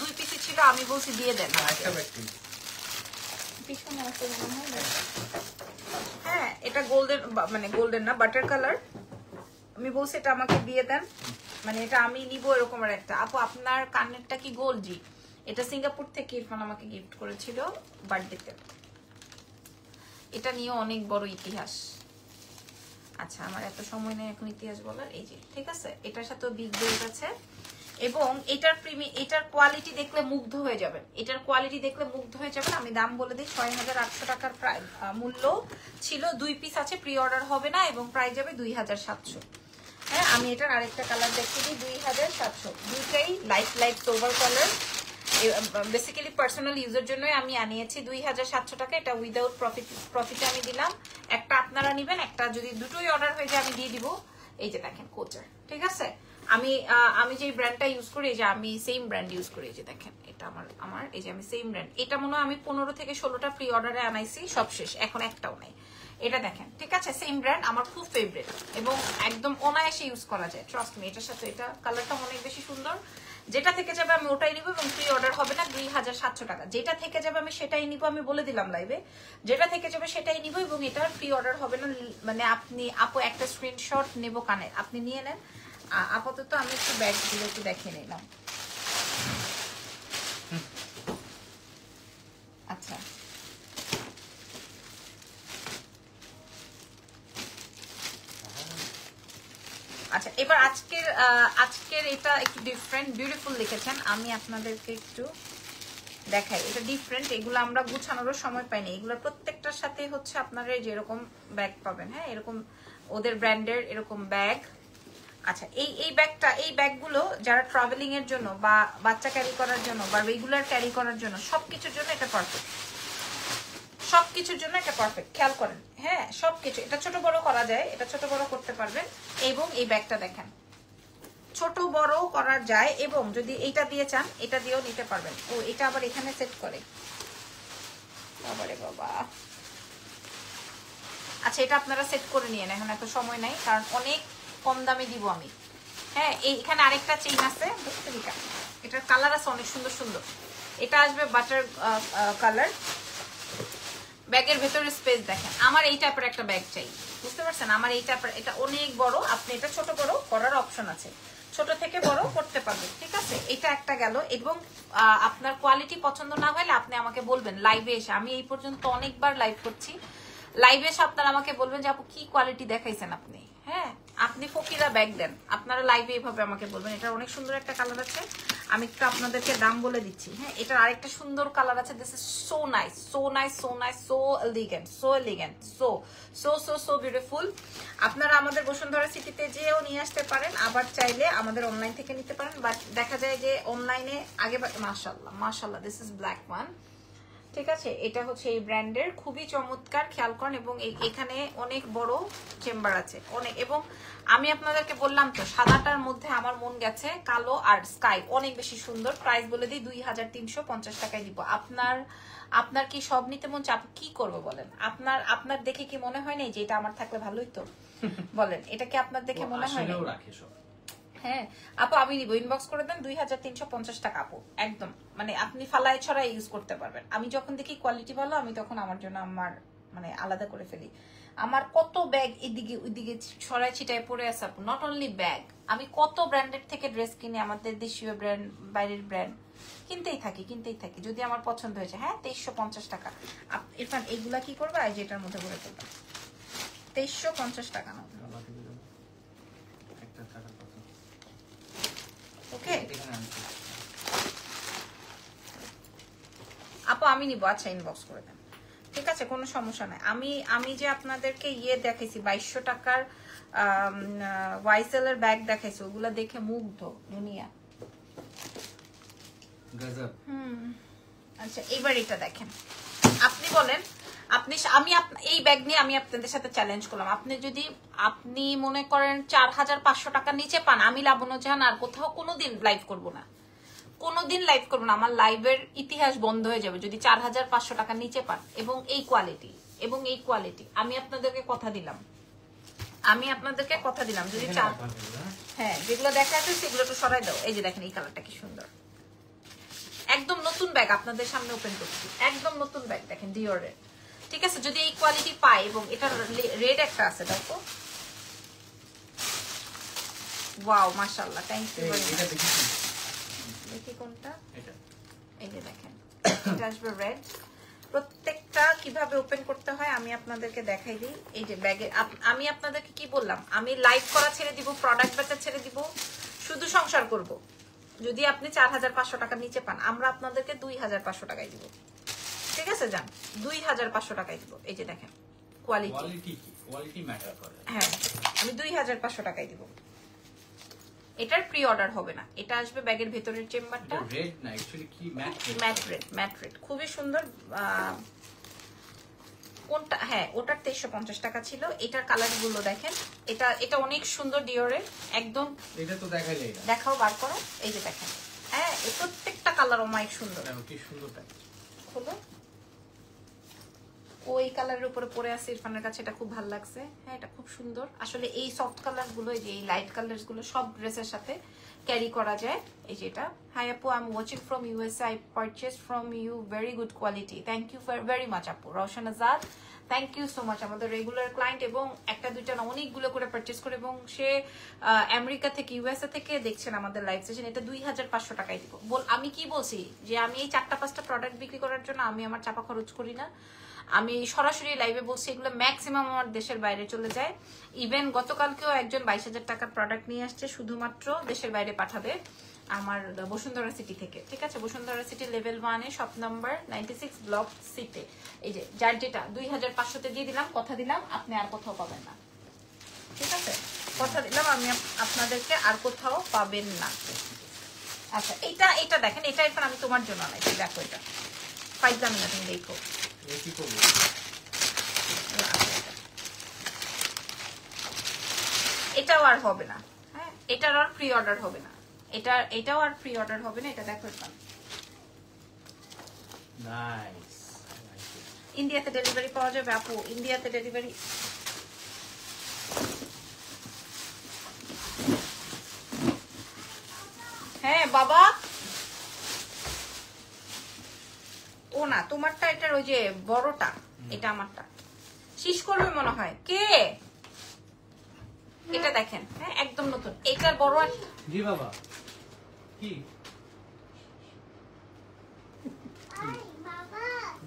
S1: 2 পিসই ছিল, আমি বলছি দিয়ে দেন। হ্যাঁ, এটা গোল্ডেন, মানে গোল্ডেন না, বাটার কালার। আমি বলছি এটা আমাকে দিয়ে দেন, মানে এটা আমি নিব এরকম। আর একটা আপু, আপনার কানেরটা কি গোল্ড? জি, এটা সিঙ্গাপুর থেকে ইরফান আমাকে গিফট করেছিল বার্থডেতে। এটা নিয়ে অনেক বড় ইতিহাস। আচ্ছা, আমার এত সময় নেই এখন ইতিহাস বলার। এই যে, ঠিক আছে, এটার সাথে বিগ বেল্ট আছে, এবং এটার কোয়ালিটি দেখলে মুগ্ধ হয়ে যাবেন। এটার কোয়ালিটি দেখলে মুগ্ধ হয়ে যাবেন। আমি দাম বলে দিই, 6800 টাকার মূল্য ছিল। 2 পিস আছে, প্রি অর্ডার হবে না, এবং প্রাইস যাবে 2700। হ্যাঁ, আমি এটার আরেকটা কালার দেখিয়ে দিই, 2700। দুইটাই light sober colour. Basically personal ইউজের জন্যই আমি আনিয়েছি। 2700 টাকা, এটা উইদাউট প্রফিটে আমি দিলাম। একটা আপনারা নেবেন, একটা যদি দুটোই অর্ডার হয়ে যায় আমি দিয়ে দিব। এই যে দেখেন কোচার, ঠিক আছে। আমি যে ব্র্যান্ডটা ইউজ করি, এই যে আমি সেম ব্র্যান্ড ইউজ করি, এই যে দেখেন, এটা আমার এই যে আমি সেম ব্র্যান্ড। এটা মনে হয় আমি 15 থেকে 16টা প্রি অর্ডারে আনাইছি, সব শেষ, এখন একটাও নাই। এটা দেখেন, ঠিক আছে, সেম ব্র্যান্ড, আমার খুব ফেভারিট, এবং একদম অনায়াসে ইউজ করা যায়, ট্রাস্ট মি। এটার সাথে এটা কালারটা অনেক বেশি সুন্দর। যেটা থেকে যাবে আমি ওটাই নিব, এবং প্রি অর্ডার হবে না। 2700 টাকা। যেটা থেকে যাবে আমি সেটাই নিব, আমি বলে দিলাম লাইভে, যেটা থেকে যাবে সেটাই নিব, এবং এটার প্রি অর্ডার হবে না। মানে আপু একটা স্ক্রিনশট নেব কানে, আপনি নিয়ে নেন। আপাতত আমি একটু ব্যাগগুলো একটু দেখিয়ে নিলাম। আচ্ছা, আচ্ছা, এবার আজকের এটা একটু ডিফারেন্ট, বিউটিফুল লিখেছেন, আমি আপনাদেরকে একটু দেখাই। এটা ডিফারেন্ট, এগুলো আমরা গুছানোরও সময় পাইনি। এগুলোর প্রত্যেকটার সাথে হচ্ছে আপনারা যেরকম ব্যাগ পাবেন, হ্যাঁ, এরকম ওদের ব্র্যান্ডের এরকম ব্যাগ। আচ্ছা, এই ব্যাগগুলো যারা ট্রাভেলিং এর জন্য বা বাচ্চা ক্যারি করার জন্য বা রেগুলার ক্যারি করার জন্য, সবকিছুর জন্য এটা পারফেক্ট। সবকিছুর জন্য এটা পারফেক্ট, খেয়াল করেন। হ্যাঁ, সবকিছু, এটা ছোট বড় করা যায়, এটা ছোট বড় করতে পারবেন। এবং এই ব্যাগটা দেখেন, ছোট বড় করা যায়, এবং যদি এইটা দিয়ে চান এটা দিয়েও নিতে পারবেন। ও, এটা আবার এখানে সেট করে, বাবারে বাবা। আচ্ছা, এটা আপনারা সেট করে নিয়েন, এখন এত সময় নাই, কারণ অনেক কম দামে দিব আমি। হ্যাঁ, এখানে আরেকটা চেইন আছে, এটার কালার আছে অনেক সুন্দর সুন্দর। এটা আসবে বাটার কালার। ব্যাগের ভেতরে স্পেস দেখেন। আমার এই টাইপের একটা ব্যাগ চাই, বুঝতে পারছেন? আমার এই টাইপের, এটা অনেক বড়, আপনি এটা ছোট বড় করার অপশন আছে, ছোট থেকে বড় করতে পারবেন, ঠিক আছে? এটা একটা গেল। এবং আপনার কোয়ালিটি পছন্দ না হলে আপনি আমাকে বলবেন লাইভে এসে। আমি এই পর্যন্ত অনেকবার লাইভ করছি, লাইভে এসে আপনারা আমাকে বলবেন যে আপু কি কোয়ালিটি দেখাইছেন আপনি। হ্যাঁ, আপনি ফকিরা ব্যাগ দেন, আপনারা লাইভে এইভাবে আমাকে বলবেন। এটা অনেক সুন্দর একটা কালার আছে, আমি একটু আপনাদেরকে দাম বলে দিচ্ছি। হ্যাঁ, এটার আরেকটা সুন্দর কালার আছে। This is so nice, so nice, so nice, so elegant, so elegant, so so so so beautiful. আপনারা আমাদের বসুন্ধরা সিটিতে যেও নিয়ে আসতে পারেন, আবার চাইলে আমাদের অনলাইন থেকে নিতে পারেন। বাট দেখা যায় যে অনলাইনে আগে, মাশাআল্লাহ মাশাআল্লাহ, দিস ইজ ব্ল্যাক ওয়ান, ঠিক আছে? এটা হচ্ছে এই ব্র্যান্ডের, খুবই চমৎকার, খেয়াল করেন। এবং এখানে অনেক বড় চেম্বার আছে অনেক। এবং আমি আপনাদেরকে বললাম তো, সাদাটার মধ্যে আমার মন গেছে কালো আর স্কাই, অনেক বেশি সুন্দর। প্রাইস বলে দিই 2350 টাকায় দিব। আপনার কি সব নিতে মন চাপ, কি করবো বলেন? আপনার দেখে কি মনে হয় না যে এটা আমার থাকলে ভালোই তো? বলেন, এটা কি আপনার দেখে মনে হয় না? হ্যাঁ আপু, আমি নিব, ইনবক্স করে দেন। 2350 টাকা আপু, একদম মানে আপনি ফালায় ছড়াই ইউজ করতে পারবেন। আমি যখন দেখি কোয়ালিটি ভালো, আমি তখন আমার জন্য আমার মানে আলাদা করে ফেলি। আমার কত ব্যাগ এদিকে ওইদিকে ছড়াই ছিটায় পড়ে আছে আপু, নট অনলি ব্যাগ। আমি কত ব্র্যান্ডের থেকে ড্রেস কিনি, আমাদের দেশীয় ব্র্যান্ড, বাইরের ব্র্যান্ড কিনতেই থাকি যদি আমার পছন্দ হয়েছে। হ্যাঁ, 2350 টাকা। ইরফান এইগুলা কি করবা, এই যেটার মধ্যে করে ফেলবা। 2350 টাকা না, ওকে আপু আমি নিব। আচ্ছা, ইনবক্স করে দেন, ঠিক আছে, কোনো সমস্যা নাই। আমি যে আপনাদেরকে দেখাইছি 2200 টাকার ওয়াইসেল এর ব্যাগ দেখাইছি, ওগুলা দেখে মুগ্ধ দুনিয়া। আচ্ছা, এবার এটা দেখেন, আপনি বলেন, এই ব্যাগ নিয়ে আমি আপনাদের সাথে চ্যালেঞ্জ করলাম। আপনি মনে করেন 4500 টাকার নিচে পান, আমি লাবণ্য জাহান আর কোথাও কোনোদিন লাইভ করব না, কোনোদিন লাইভ করবো না। আমার লাইভের ইতিহাস বন্ধ হয়ে যাবে যদি 4500 টাকার নিচে পান। এবং এই কোয়ালিটি আমি আপনাদেরকে কথা দিলাম, যদি হ্যাঁ, যেগুলো দেখা আছে সেগুলো একটু সরাই দাও। এই যে দেখেন, এই কালারটা কি সুন্দর, একদম নতুন ব্যাগ আপনাদের সামনে ওপেন করছি, একদম নতুন ব্যাগ দেখেন, ডিওরের, ঠিক আছে? যদি এই কোয়ালিটি পাই, এবং এটা রেড একটা আছে, দেখো, ওয়াও মাশাআল্লাহ, থ্যাংক ইউ ভেরি মাচ। দেখি কোনটা, এই যে দেখেন, এটা আসবে রেড। প্রত্যেকটা কিভাবে ওপেন করতে হয় আমি আপনাদেরকে দেখাই দিই। এই যে ব্যাগে আমি আপনাদেরকে কি বললাম, আমি লাইভ করা ছেড়ে দিব, প্রোডাক্ট বেচা ছেড়ে দিব, শুধু সংসার করব। যদি আপনি 4500 টাকার নিচে পান, আমরা আপনাদেরকে 2500 টাকায় দিব, ঠিক আছে? যান, 2500 টাকায় দিব। এই যে দেখেন, কোয়ালিটি ম্যাটার করে। হ্যাঁ, আমি 2500 টাকায় দিব। এটার প্রি অর্ডার হবে না, এটা আসবে ব্যাগের ভেতরের চেম্বারটা।
S2: রেড না, অ্যাকচুয়ালি কি
S1: ম্যাট রেড, খুবই সুন্দর। কোনটা? হ্যাঁ, ওটার 2350 টাকা ছিল। এটার কালার গুলো দেখেন, এটা অনেক সুন্দর ডিওরের, একদম।
S2: এটা তো দেখাইলে,
S1: দেখাও, বার করো। এই যে দেখেন, হ্যাঁ, প্রত্যেকটা কালার অনেক সুন্দর।
S2: কি সুন্দর প্যাকেজ,
S1: খোলো। ওই কালারের উপরে পরে আছে ইরফানের কাছে, এটা খুব ভালো লাগছে। হ্যাঁ, এটা খুব সুন্দর আসলে। এই সফট কালার গুলো, এই লাইট কালার গুলো সব ড্রেসের সাথে ক্যারি করা যায়। এই যে এটা, হাই আপু, I am watching from USA, I purchase from you, very good quality, thank you very much আপু। Roushan Azad, thank you so much, আমাদের রেগুলার ক্লায়েন্ট, এবং একটা দুইটা না, অনেকগুলো করে পারচেজ করে, এবং সে আমেরিকা থেকে, ইউএসএ থেকে দেখছেন আমাদের লাইভ সেশন। এটা 2500 টাকায় দিব। আমি কি বলছি যে আমি এই 4-5টা প্রোডাক্ট বিক্রি করার জন্য আমি আমার চাপা খরচ করি না। আমি সরাসরি লাইভে বলছি, এগুলো ম্যাক্সিমাম আমার দেশের বাইরে চলে যায়। ইভেন গতকালকেও একজন 22,000 টাকার প্রোডাক্ট নিয়ে আসছে, শুধুমাত্র দেশের বাইরে পাঠাবে আমার বসুন্ধরা সিটি থেকে, ঠিক আছে? বসুন্ধরা সিটি লেভেল 1-এ শপ নাম্বার 96 ব্লক সিতে। এই যে যার যেটা 2500-তে দিয়ে দিলাম, কথা দিলাম আপনি আর কোথাও পাবেন না, ঠিক আছে? কথা দিলাম আমি আপনাদেরকে আর কোথাও পাবেন না। আচ্ছা, এটা দেখেন, এটা এখন আমি তোমার জন্য আনাইছি, দেখো, এটা পাইলাম না, তুমি দেখো। এটাও আর হবে না, হ্যাঁ, এটার আর প্রি অর্ডার হবে না, এটাও আর প্রি অর্ডার হবে না। এটা দেখো,
S2: নাইস।
S1: ইন্ডিয়াতে ডেলিভারি পাওয়া যাবে আপু, ইন্ডিয়াতে ডেলিভারি। হ্যাঁ বাবা, ও না, তোমারটা এটার ওই যে বড়টা, এটা আমারটা। শীষ করবে মনে হয়। কে? এটা দেখেন, হ্যাঁ একদম নতুন। এটার বড়
S2: জি বাবা কি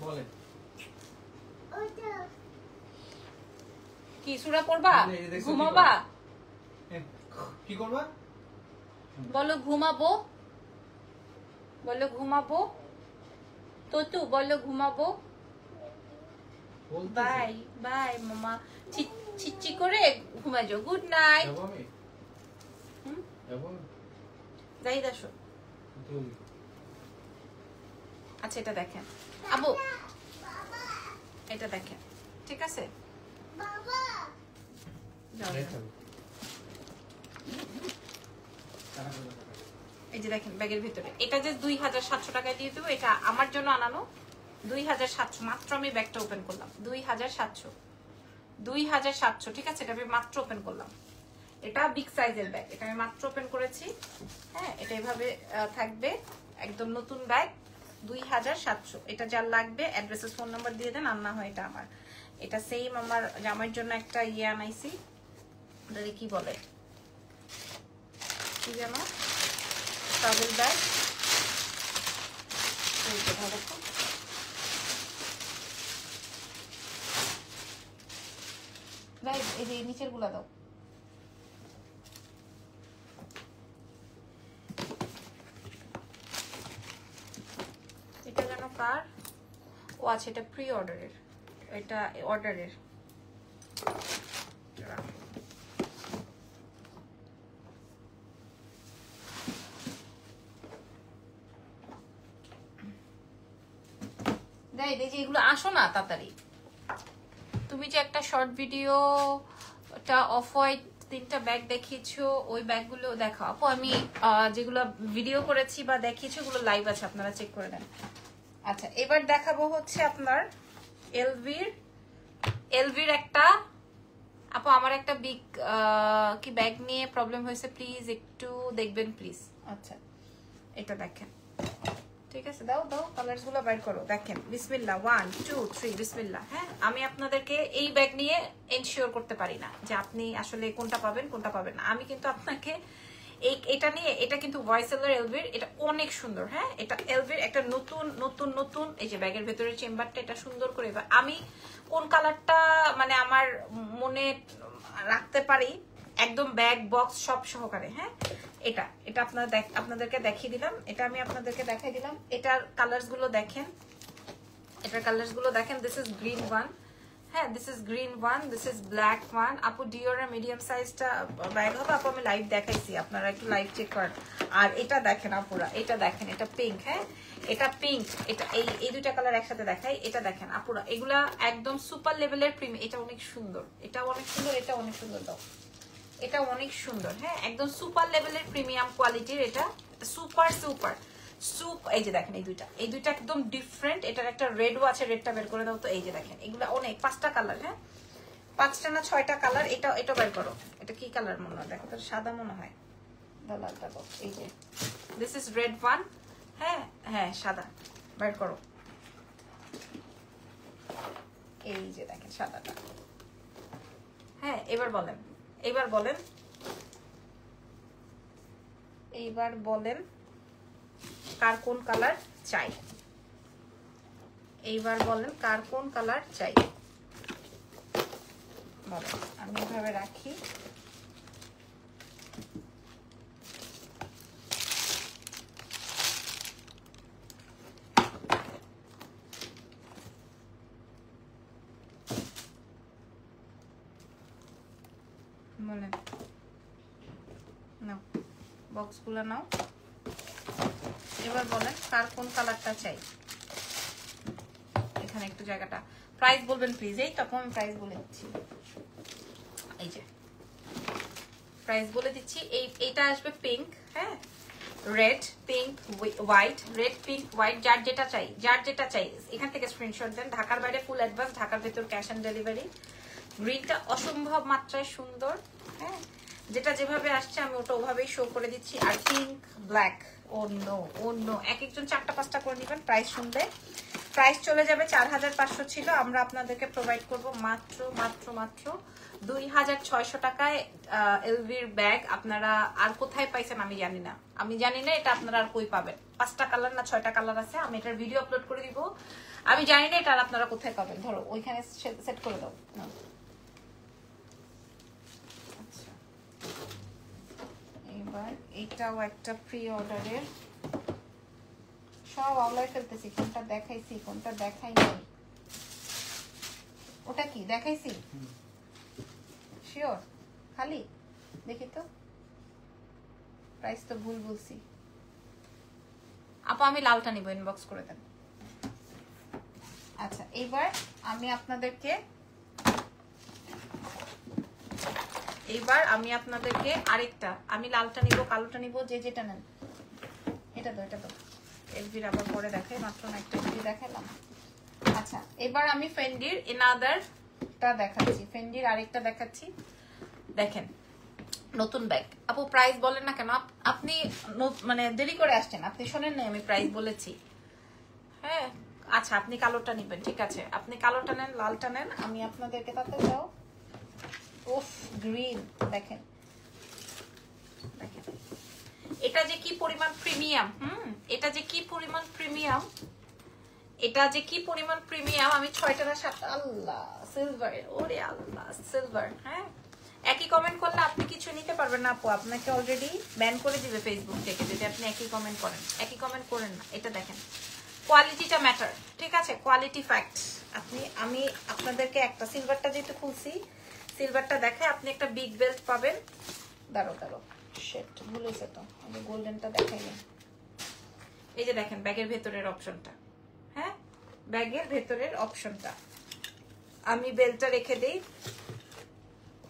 S2: বলেন
S1: কি সূরা পড়বা? ঘুমাবা?
S2: কি করবা?
S1: বলো ঘুমাবো, বলো ঘুমাবো। তোতু বলো ঘুমাবো। বাই বাই মামা। চিচ্চি করে ঘুমাই যাও। Good night. যাই দাসো। আচ্ছা এটা দেখেন আবু, এটা দেখেন, ঠিক আছে? এই যে দেখেন ব্যাগের ভিতরে, এটা যে 2700 টাকায় দিয়ে দেবো, এটা আমার জন্য আনানো। 2700 মাত্র। আমি ব্যাগটা ওপেন করলাম 2700, ঠিক আছে? এটা আমি মাত্র ওপেন করলাম। এটা বিগ সাইজের ব্যাগ, এটা আমি মাত্র ওপেন করেছি। হ্যাঁ এটা এভাবে থাকবে, একদম নতুন ব্যাগ। 2700। এটা যার লাগবে অ্যাড্রেসেস ফোন নাম্বার দিয়ে দেন, আর না হয় এটা আমার। এটা সেম আমার জামাইয়ের জন্য একটা ইয়ে আনাইছি, ওটারে কি বলে, কি জানো, ট্রাভেল ব্যাগ। ভালো তো, এই যে নিচের গুলা দাও। এটা যেন কার? ও আচ্ছা, এটা প্রি অর্ডারের, এটা অর্ডারের। এই যে এগুলো আসো না তাড়াতাড়ি। তুমি যে একটা শর্ট ভিডিওটা অফ হোয়াইট 3টা ব্যাগ দেখিয়েছো, ওই ব্যাগগুলো দেখাও আপু। আমি যেগুলো ভিডিও করেছি বা দেখিয়েছি ওগুলো লাইভ আছে, আপনারা চেক করে নেন। আচ্ছা এবার দেখাবো হচ্ছে আপনার এলভির একটা। আপু আমার একটা বিগ কি ব্যাগ নিয়ে প্রবলেম হয়েছে, প্লিজ একটু দেখবেন প্লিজ। আচ্ছা এটা দেখেন, ঠিক আছে? দাও দাও, কালারস গুলো বের করো। দেখেন বিসমিল্লাহ, 1 2 3 বিসমিল্লাহ। হ্যাঁ আমি আপনাদেরকে এই ব্যাগ নিয়ে এনশিওর করতে পারি না যে আপনি আসলে কোনটা পাবেন কোনটা পাবেন না। আমি কিন্তু আপনাকে এটা নিয়ে, এটা কিন্তু ভয়েসেলার এলভির, এটা অনেক সুন্দর। হ্যাঁ এটা এলভির একটা নতুন নতুন নতুন, এই যে ব্যাগের ভেতরে চেম্বারটা, এটা সুন্দর করে। আমি কোন কালারটা মানে আমার মনে রাখতে পারি, একদম ব্যাগ বক্স সব সহকারে। হ্যাঁ এটা এটা আপনাদেরকে দেখিয়ে দিলাম, এটা আমি আপনাদেরকে দেখাই দিলাম। এটার কালারস গুলো দেখেন, এটার কালারস গুলো দেখেন। দিস ইজ গ্রিন ওয়ান, হ্যাঁ this is green one, this is black one. আপু ডিওরের মিডিয়াম সাইজটা ব্যাগ হবে আপু, আমি লাইভ দেখাইছি, আপনারা একটু লাইভ চেক করেন। আর এটা দেখেন আপুরা, এটা দেখেন, এটা পিঙ্ক। হ্যাঁ এটা পিঙ্ক, এটা এই দুইটা কালার একসাথে দেখাই। এটা দেখেন আপুরা, এগুলা একদম সুপার লেভেলের প্রিমিয়াম। এটা অনেক সুন্দর, এটা অনেক সুন্দর, এটা অনেক সুন্দর। দাও, এটা অনেক সুন্দর। হ্যাঁ একদম সুপার লেভেলের প্রিমিয়াম কোয়ালিটির, এটা সুপার সুপার সুপ। এই যে দেখেন এই দুইটা একদম ডিফারেন্ট। এটার একটা রেডও আছে, রেডটা বের করে দাও তো। এই যে দেখেন এগুলা অনেক, 5টা কালার। হ্যাঁ 5টা না 6টা কালার। এটা বের করো, এটা কি কালার মনে হয়, দেখো তো সাদা মনে হয়। লালটা দাও, এই যে দিস ইজ রেড ওয়ান। হ্যাঁ হ্যাঁ সাদা, বের করো। এই যে দেখেন সাদাটা। হ্যাঁ এবার বলেন, এইবার বলেন কার কোন কালার চাই। এইবার বলেন কার কোন কালার চাই। বলেন, আমি এভাবে রাখি। বলেন, নাও বক্সগুলো নাও। এবার বলেন কার কোন কালারটা চাই। এখানে একটু জায়গাটা, প্রাইস বলবেন প্লিজ। এই তখন আমি প্রাইস বলে দিচ্ছি, এই যে প্রাইস বলে দিচ্ছি। এইটা আসবে পিঙ্ক, হ্যাঁ red pink white, red pink white, যার যেটা চাই এখান থেকে স্ক্রিনশট দেন। ঢাকার বাইরে ফুল অ্যাডভান্স, ঢাকার ভেতর ক্যাশ অন ডেলিভারি। গ্রিনটা অসম্ভব মাত্রায় সুন্দর। হ্যাঁ যেটা যেভাবে আসছে আমি ওটা ওভাবেই শো করে দিচ্ছি। আর পিঙ্ক ব্ল্যাক, ও নো এক একজন 4টা 5টা করে নেবেন প্রাইস শুনলে। প্রাইস চলে যাবে 4500 ছিল, আমরা আপনাদেরকে প্রোভাইড করব মাত্র মাত্র মাত্র 2600 টাকায় এলভির ব্যাগ। আপনারা আর কোথায় পাইছেন আমি জানি না, এটা আপনারা আর কই পাবেন। 5টা কালার না 6টা কালার আছে, আমি এটার ভিডিও আপলোড করে দিব। আমি জানি না এটা আর আপনারা কোথায় পাবেন। ধরো ওইখানে সেট করে দাও। আচ্ছা, এবার এটাও একটা প্রি অর্ডারের, সব আওলাই ফেলতেছি, কোনটা দেখাইছি কোনটা দেখাই নাই। ওটা কি দেখাইছি? শিওর? খালি দেখি তো, প্রাইস তো ভুল বলছি। আপা আমি লালটা নিব, ইনবক্স করে দেন। আচ্ছা, এবার আমি আপনাদেরকে আরেকটা, আমি লালটা নিব, কালোটা নিব, যে যেটা নেন। এটা তো এলভির আবার পরে দেখাই, মাত্র না একটা এলভি দেখালাম। আচ্ছা, এবার আমি ফেন্ডির এনাদারটা দেখাচ্ছি, ফেন্ডির আরেকটা দেখাচ্ছি। দেখেন নতুন ব্যাগ। আপু প্রাইস বলেন না কেন? আপনি মানে দেরি করে আসছেন, আপনি শোনেন না আমি প্রাইস বলেছি। হ্যাঁ আচ্ছা, আপনি কালোটা নেবেন, ঠিক আছে, আপনি কালোটা নেন, লালটা নেন। আমি আপনাদেরকে তাতে যাও, উফ গ্রিন, দেখেন দেখেন এটা যে কি পরিমাণ প্রিমিয়াম। এটা যে কি পরিমাণ প্রিমিয়াম, আমি 6টা না 7টা, আল্লাহ সিলভার, ওরে আল্লাহ সিলভার। হ্যাঁ, একই কমেন্ট করলে আপনি কিছু নিতে পারবেন না আপু, আপনাকে অলরেডি ব্যান করে দিবে ফেসবুক থেকে যদি আপনি একই কমেন্ট করেন। একই কমেন্ট করেন না। এটা দেখেন, কোয়ালিটিটা ম্যাটার, ঠিক আছে, কোয়ালিটি ফ্যাক্ট। আমি আপনাদেরকে একটা সিলভারটা যেহেতু খুলছি, সিলভারটা দেখে আপনি একটা বিগ বেল্ট পাবেন। দাঁড়ো শেট ভুলেছে তো, আমি গোল্ডেনটা দেখাই না। এই যে দেখেন ব্যাগের ভেতরের অপশনটা, হ্যাঁ ব্যাগের ভেতরের অপশনটা, আমি বেল্টটা রেখে দেই।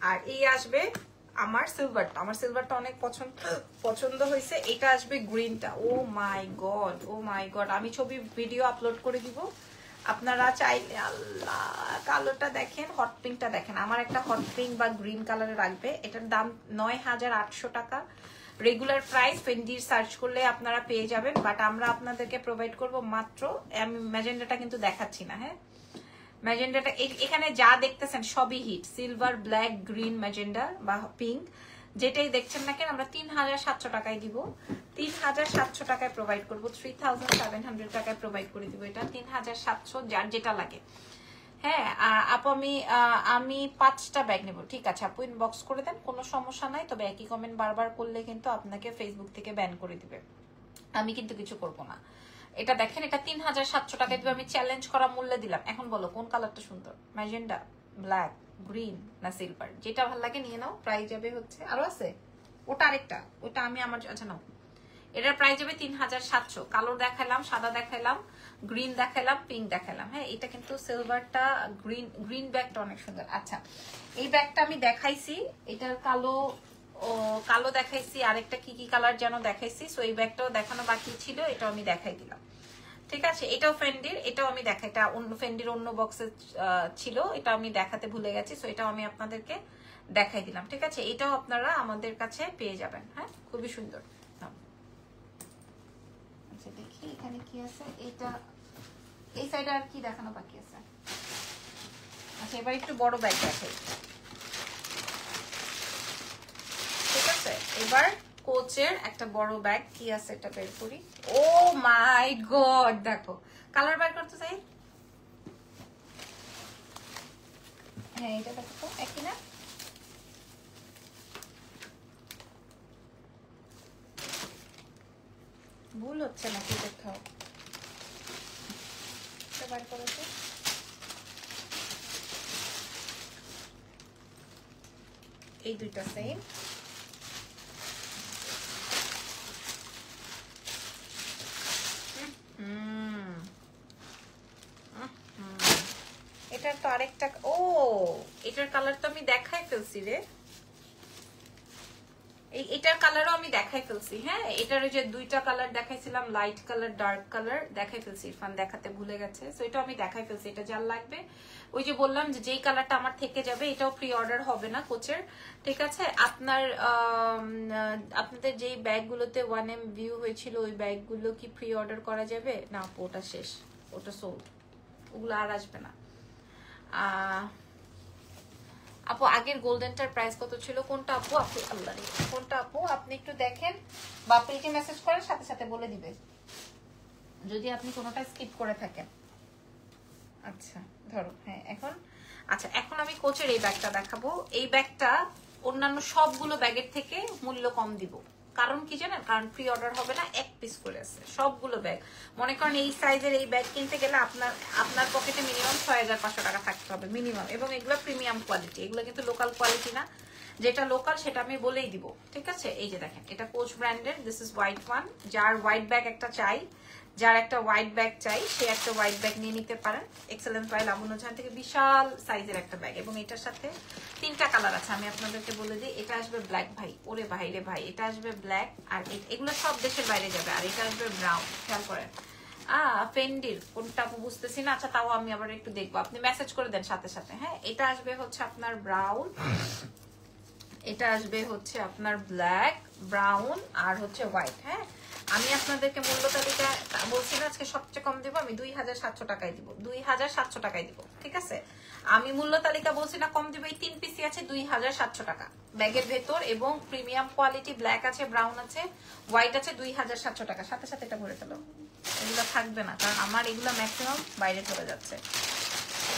S1: আর এই আসবে আমার সিলভারটা অনেক পছন্দ হয়েছে। এটা আসবে গ্রিনটা। ও মাই গড, আমি ছবি ভিডিও আপলোড করে দিব, আপনারা চাইলে। আল্লাহ, কালোটা দেখেন, হট পিঙ্কটা দেখেন। আমার একটা হট পিঙ্ক বা গ্রিন কালারে রাখবে। এটার দাম 9800 টাকা রেগুলার প্রাইস। ফেন্ডির সার্চ করলে আপনারা পেয়ে যাবেন, বাট আমরা আপনাদেরকে প্রোভাইড করব মাত্র, আমি ম্যাজেন্ডাটা কিন্তু দেখাচ্ছি না। হ্যাঁ, ম্যাজেন্ডাটা এখানে যা দেখতেছেন সবই hit, silver, black, green, magenta বা পিঙ্ক, যেটাই দেখছেন না কেন আমরা 3700 টাকায় দিব। 3700 টাকায় প্রোভাইড করবো, 3700 টাকায় প্রোভাইড করে দিব। এটা 3700, যার যেটা লাগে। হ্যাঁ আপু, আমি 5টা ব্যাগ নেব, ঠিক আছে আপু, ইনবক্স করে দেন, কোনো সমস্যা নাই। তবে একই কমেন্ট বারবার করলে কিন্তু আপনাকে ফেসবুক থেকে ব্যান করে দিবে, আমি কিন্তু কিছু করবো না। এটা দেখেন, এটা 3700 টাকায় দিবে, আমি চ্যালেঞ্জ করা মূল্যে দিলাম। এখন বলো কোন কালারটা সুন্দর, ম্যাজেন্ডা, ব্ল্যাক, গ্রিন না সিলভার? যেটা ভালো লাগে নিয়ে নাও। প্রাইস যাবে হচ্ছে, আরো আছে ওটা আরেকটা, ওটা আমি আমার, আচ্ছা নাও, এটার প্রাইস যাবে 3700। কালো দেখালাম, সাদা দেখালাম, গ্রিন দেখালাম, পিঙ্ক দেখালাম। হ্যাঁ, এটা কিন্তু সিলভারটা, গ্রিন ব্যাগটা অনেক সুন্দর। আচ্ছা, এই ব্যাগটা আমি দেখাইছি, এটার কালো দেখাইছি, আরেকটা কি কি কালার যেন দেখাইছি। সো এই ব্যাগটাও দেখানো বাকি ছিল, এটাও আমি দেখাই দিলাম, ঠিক আছে। এটাও ফেন্ডির, এটাও আমি দেখাই, এটা অন্য ফেন্ডির অন্য বক্সে ছিল, এটা আমি দেখাতে ভুলে গেছি। সো এটাও আমি আপনাদেরকে দেখাই দিলাম, ঠিক আছে। এটাও আপনারা আমাদের কাছে পেয়ে যাবেন। হ্যাঁ, খুবই সুন্দর। আচ্ছা দেখি এখানে কি আছে, এটা এই সাইডে আর কি দেখানো বাকি আছে। আচ্ছা, এবার একটু বড় ব্যাগ দেখাই, ঠিক আছে। এবার কোচের একটা বড় ব্যাগ কি আছে এটা বের করি। ও মাই গড, দেখো কালার বের করতে চাই। হ্যাঁ, এটা দেখো তো একই না? ভুল হচ্ছে নাকি দেখাও, এটা বের করেছে। এই দুইটা সেম। এটার তো আরেকটা, ও এটার কালার তো আমি দেখাই ফেলছি রে, এটার কালারও আমি দেখাই ফেলছি। হ্যাঁ, এটার ওই যে দুইটা কালার দেখাইছিলাম, লাইট কালার, ডার্ক কালার দেখাই ফেলছি, ইরফান দেখাতে ভুলে গেছে। সো এটা আমি দেখাই ফেলছি। এটা যার লাগবে, ওই যে বললাম যে যেই কালারটা আমার থেকে যাবে, এটাও প্রি অর্ডার হবে না কোচের, ঠিক আছে। আপনাদের যেই ব্যাগগুলোতে 1M ভিউ হয়েছিল, ওই ব্যাগগুলো কি প্রি অর্ডার করা যাবে না? ওটা শেষ, ওটা সোল্ড। ওগুলো আর আসবে না। আপু আগের গোল্ডেনটার প্রাইস কত ছিল? কোনটা আপু? আপু আল্লাহ রে, কোনটা আপু? আপনি একটু দেখেন, বাপরিকে মেসেজ করেন, সাথে সাথে বলে দিবে যদি আপনি কোনোটা স্কিপ করে থাকেন। আচ্ছা ধরো, হ্যাঁ এখন, আচ্ছা এখন আমি কোচের এই ব্যাগটা দেখাবো। এই ব্যাগটা অন্যান্য সবগুলো ব্যাগের থেকে মূল্য কম দিব। কারণ কি জানেন? কারণ প্রি অর্ডার হবে না, এক পিস করে আছে সবগুলো ব্যাগ। মনে করেন এই সাইজের এই ব্যাগ কিনতে গেলে আপনার পকেটে মিনিমাম 6500 টাকা থাকতে হবে মিনিমাম। এবং এগুলো প্রিমিয়াম কোয়ালিটি, এগুলো কিন্তু লোকাল কোয়ালিটি না। যেটা লোকাল সেটা আমি বলেই দিব, ঠিক আছে? এই যে দেখেন, এটা কোচ ব্র্যান্ডের, দিস ইজ হোয়াইট ওয়ান। যার হোয়াইট ব্যাগ একটা চাই, যার একটা হোয়াইট ব্যাগ চাই, সে একটা হোয়াইট ব্যাগ নিয়ে নিতে পারেন। এক্সেলেন্স বাই লাবণ্যজান থেকে বিশাল সাইজের একটা ব্যাগ। এবং এটার সাথে 3টা কালার আছে, আমি আপনাদেরকে বলে দিই। এটা আসবে ব্ল্যাক, ভাই ওরে ভাই রে ভাই, এটা আসবে ব্ল্যাক, আর এগুলো সব দেশের বাইরে যাবে। আর এটা আসবে ব্রাউন, খেয়াল করেন। ফেন্ডির কোনটা বুঝতেছি না, আচ্ছা তাও আমি আবার একটু দেখবো, আপনি মেসেজ করে দেন সাথে সাথে। হ্যাঁ, এটা আসবে হচ্ছে আপনার ব্রাউন, এটা আসবে হচ্ছে আপনার ব্ল্যাক, ব্রাউন আর হচ্ছে হোয়াইট। হ্যাঁ, আমি আপনাদেরকে মূল্য তালিকা বলছি না, আজকে সবচেয়ে কম দিব আমি 2700 টাকায় দিব, 2700 টাকায় দিব, ঠিক আছে? আমি মূল্য তালিকা বলছি না কম দিব, এই 3 পিসি আছে 2700 টাকা ব্যাগের ভেতর। এবং প্রিমিয়াম কোয়ালিটি ব্ল্যাক আছে, ব্রাউন আছে, হোয়াইট আছে, 2700 টাকা। সাথে সাথে এটা ভরে ফেলো, এগুলো থাকবে না, কারণ আমার এগুলো ম্যাক্সিমাম বাইরে চলে যাচ্ছে।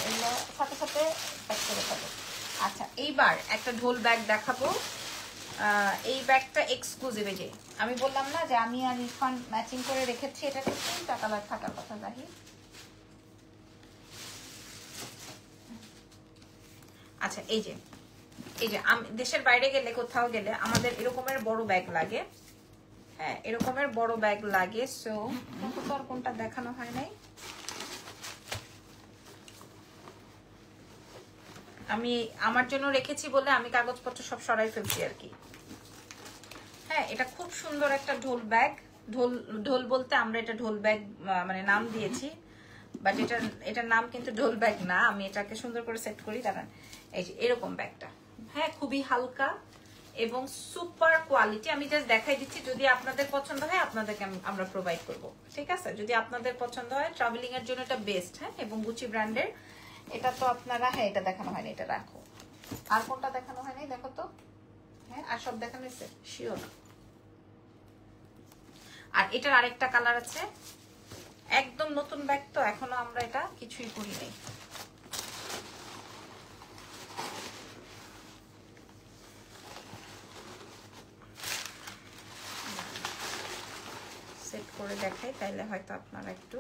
S1: এগুলো সাথে সাথে প্যাক করে ফেলো। আচ্ছা, এইবার একটা ঢোল ব্যাগ দেখাবো। এই ব্যাগটা এক্সক্লুসিভ। এই যে আমি বললাম না যে আমি আর ইরফান ম্যাচিং করে রেখেছি, এটাতে 3টা কালার থাকার কথা। জাহি, আচ্ছা এই যে আমি দেশের বাইরে গেলে, কোথাও গেলে আমাদের এরকমের বড় ব্যাগ লাগে। হ্যাঁ, এরকমের বড় ব্যাগ লাগে। সো তো আর কোনটা দেখানো হয় নাই, আমি আমার জন্য রেখেছি বলে আমি কাগজপত্র সব সরাই ফেলছি আর কি। হ্যাঁ, এটা খুব সুন্দর একটা ঢোল ব্যাগ। ঢোল বলতে আমরা এটা ঢোল ব্যাগ মানে নাম দিয়েছি, বাট এটার নাম কিন্তু ঢোল ব্যাগ না। আমি এটাকে সুন্দর করে সেট করি, দাঁড়ান। এই যে এরকম ব্যাগটা, হ্যাঁ খুবই হালকা এবং সুপার কোয়ালিটি। আমি জাস্ট দেখাই দিচ্ছি, যদি আপনাদের পছন্দ হয় আপনাদেরকে আমরা প্রোভাইড করব, ঠিক আছে? যদি আপনাদের পছন্দ হয়, ট্রাভেলিং এর জন্য এটা বেস্ট। হ্যাঁ, এবং গুচি ব্র্যান্ডের এটা তো আপনারা, হ্যাঁ এটা দেখানো হয়নি, এটা রাখো। আর কোনটা দেখানো হয়নি দেখো তো? হ্যাঁ, আর সব দেখানো হয়েছে শিওর। আর এটার আরেকটা কালার আছে, একদম নতুন ব্যাগ তো, এখনো আমরা এটা কিছুই করি নাই। সেট করে দেখাই, তাইলে হয়তো আপনারা একটু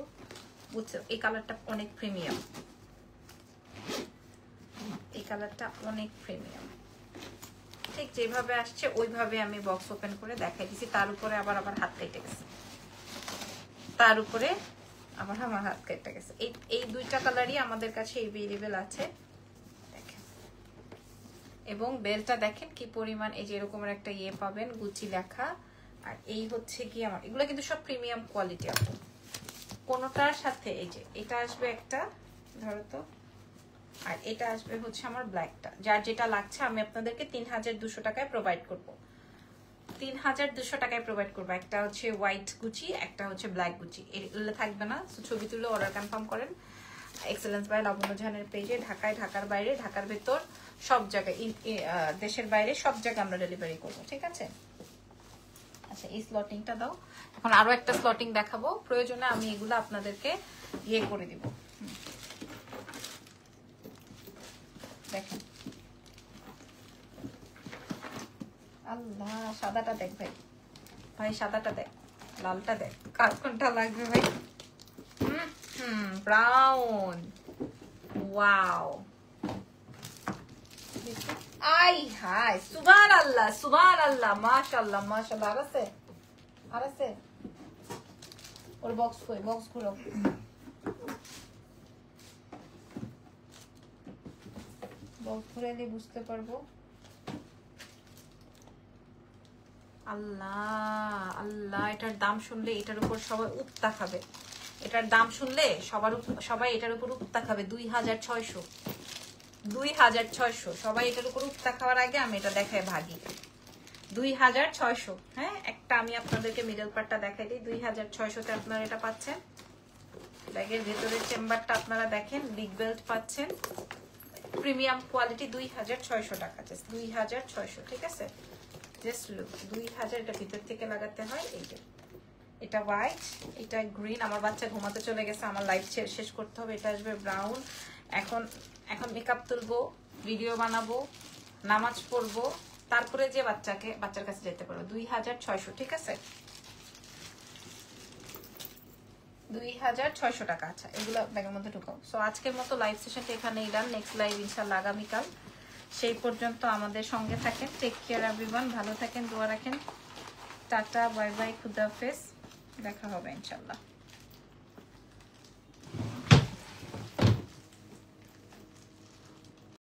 S1: বুঝছেন। এই কালারটা অনেক প্রিমিয়াম, এই কালারটা অনেক প্রিমিয়াম। ঠিক যেভাবে আসছে ওইভাবে আমি বক্স ওপেন করে দেখাই দিছি। তার উপরে আবার হাত কেটে গেছে, তার উপরে আবার আমার হাত কেটে গেছে। এই 2টা কালারই আমাদের কাছে এভেলেবেল আছে, দেখেন। এবং বেলটা দেখেন কি পরিমাণ, এই যে এরকমের একটা ইয়ে পাবেন, গুচি লেখা। আর এই হচ্ছে কি আমার, এগুলো কিন্তু সব প্রিমিয়াম কোয়ালিটি আপু। কোনোটার সাথে এই যে এটা আসবে একটা, ধরো তো, আর এটা আসবে হচ্ছে আমার ব্ল্যাকটা। যার যেটা লাগছে আমি আপনাদেরকে 3200 টাকায় প্রোভাইড করব, 3200 টাকায় প্রোভাইড করবো। একটা হচ্ছে হোয়াইট গুচি, একটা হচ্ছে ব্ল্যাক গুচি। এগুলো থাকবে না, ছবি তুলে অর্ডার কনফার্ম করেন এক্সেলেন্স বাই লাবণ্যজানের পেজে। ঢাকায়, ঢাকার বাইরে, ঢাকার ভেতর, সব জায়গায়, দেশের বাইরে সব জায়গায় আমরা ডেলিভারি করবো, ঠিক আছে? আচ্ছা, এই স্লটিংটা দাও। এখন আরো একটা স্লটিং দেখাবো, প্রয়োজনে আমি এগুলো আপনাদেরকে ইয়ে করে দিব। দেখেন, আল্লাহ সাদাটা দেখ ভাই, ভাই সাদাটা দেখ, লালটা দেখ, কার কোনটা লাগবে ভাই? ব্রাউন, ওয়াও, আই হাই, সুবহানাল্লাহ সুবহানাল্লাহ, মাশাআল্লাহ মাশাআল্লাহ। আর আছে ওর বক্স কই, বক্স গুলো বক্স খুলে বুঝতে পারবো। আল্লাহ আল্লাহ, এটার দাম শুনলে এটার উপর সবাই উপতা খাবে। এটার দাম শুনলে সবাই এটার উপর উপতা খাবে। 2600, 2600। সবাই এটার উপর উপতা খাওয়ার আগে আমি এটা দেখাই ভাগি। 2600। হ্যাঁ, একটা আমি আপনাদেরকে মিডল পার্টটা দেখাই দিই। 2600 তে আপনারা এটা পাচ্ছেন। ব্যাগের ভেতরের চেম্বারটা আপনারা দেখেন, বিগ বেল্ট পাচ্ছেন, প্রিমিয়াম কোয়ালিটি, 2600 টাকা, জাস্ট 2600, ঠিক আছে? জাস্ট লুক, 2000, এটা ভিতর থেকে লাগাতে হয়। এই যে এটা হোয়াইট, এটা গ্রিন। আমার বাচ্চা ঘুমাতে চলে গেছে, আমার লাইফ শেষ করতে হবে। এটা আসবে ব্রাউন। এখন মেকআপ তুলবো, ভিডিও বানাবো, নামাজ পড়বো, তারপরে যে বাচ্চার কাছে যেতে পারবো। 2600, ঠিক আছে? 2600 টাকা। আচ্ছা, এগুলো ব্যাগের মধ্যে ঢুকাও। সো আজকের মতো লাইভ সেশনটা এখানেই ডান। নেক্সট লাইভ ইনশাল্লাহ আগামীকাল। সেই পর্যন্ত আমাদের সঙ্গে থাকেন। টেক কেয়ার এভরিওয়ান, ভালো থাকেন, দোয়া রাখেন। টাটা, বাই বাই, খুদাহাফেজ, দেখা হবে ইনশাল্লাহ।